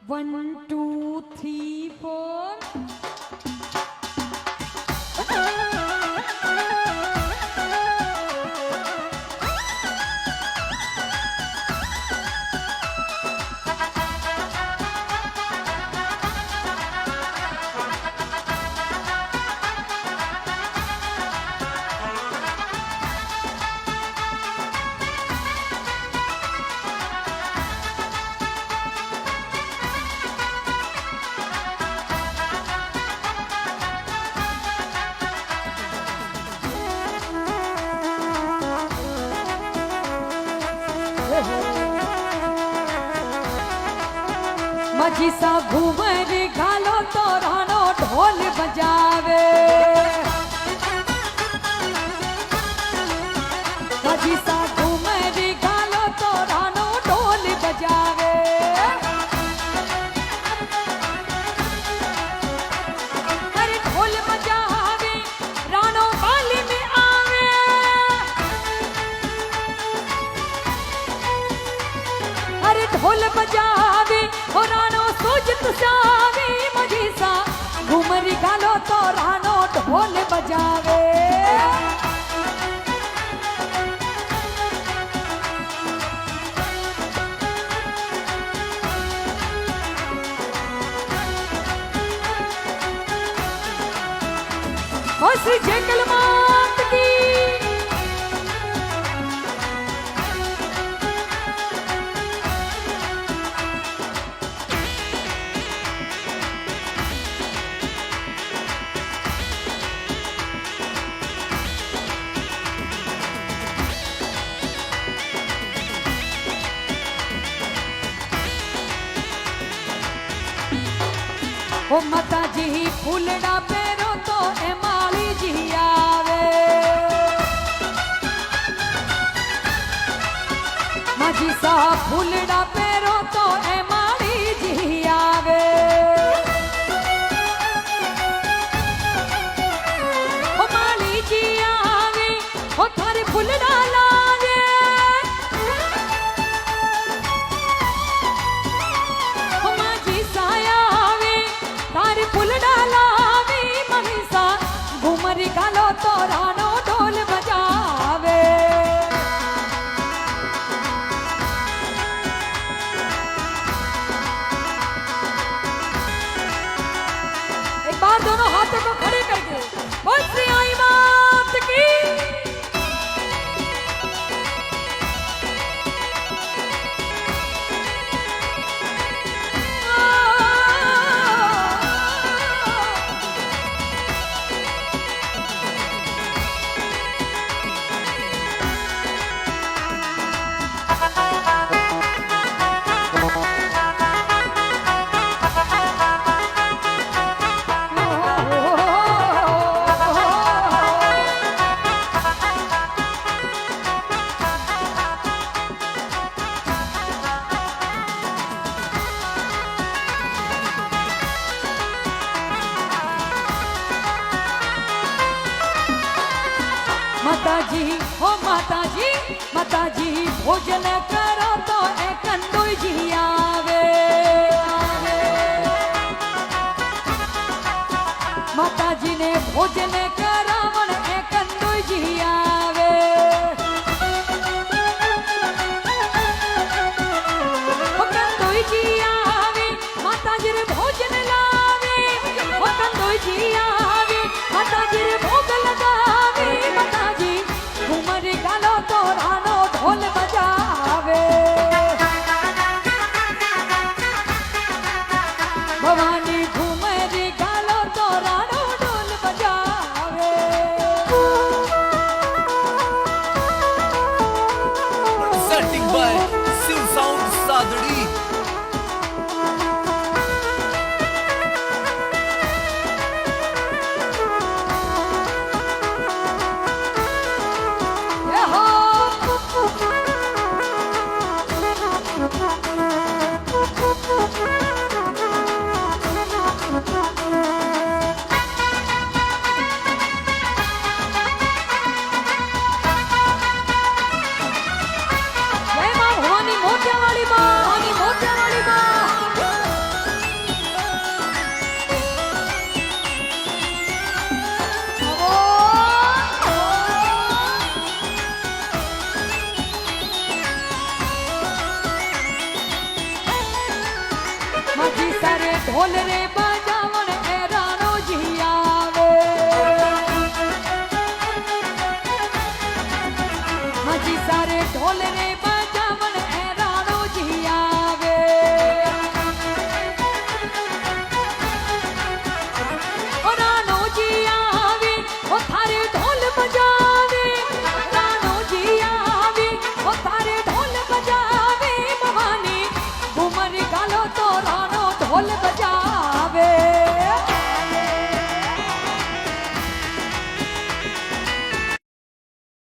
1 2 3 4 माझी सा घूमर घालो तो रानो ढोल बजावे माझी सा घूमर घालो तो रानो ढोल बजावे अरे ढोल बजावे रानो बाली में आवे अरे ढोल बजावे हो रानो सोजत सावे माझी सा घूमर घालो तो रानो ढोल बजावे श्री जंगल मात की ओ माता जी फूलड़ा पेरो तो ए माली जी आवे माझी सा फूलड़ा पेरो तो ए माली जी आवे ओ माली जी आवे ओ थारे फूलड़ा लावे ओ माझी सा तारी फूल डालावी मनीषा घूमरी गालो तो रानो ढोल बजावे एक बार दोनों हाथों को खड़े करके बोल श्री आई मात की माताजी ओ माताजी भोजन करो तो ए कंदोई जी आवे माताजी ने भोजन करावण ए कंदोई जी आवे ओ कंदोई जी आवे माताजी रे भोजन लावे ओ कंदोई जी आवे माताजी रे भोग लगावे माताजी घूमर गालो तो रानो ढोल बजावे બોલ રે બા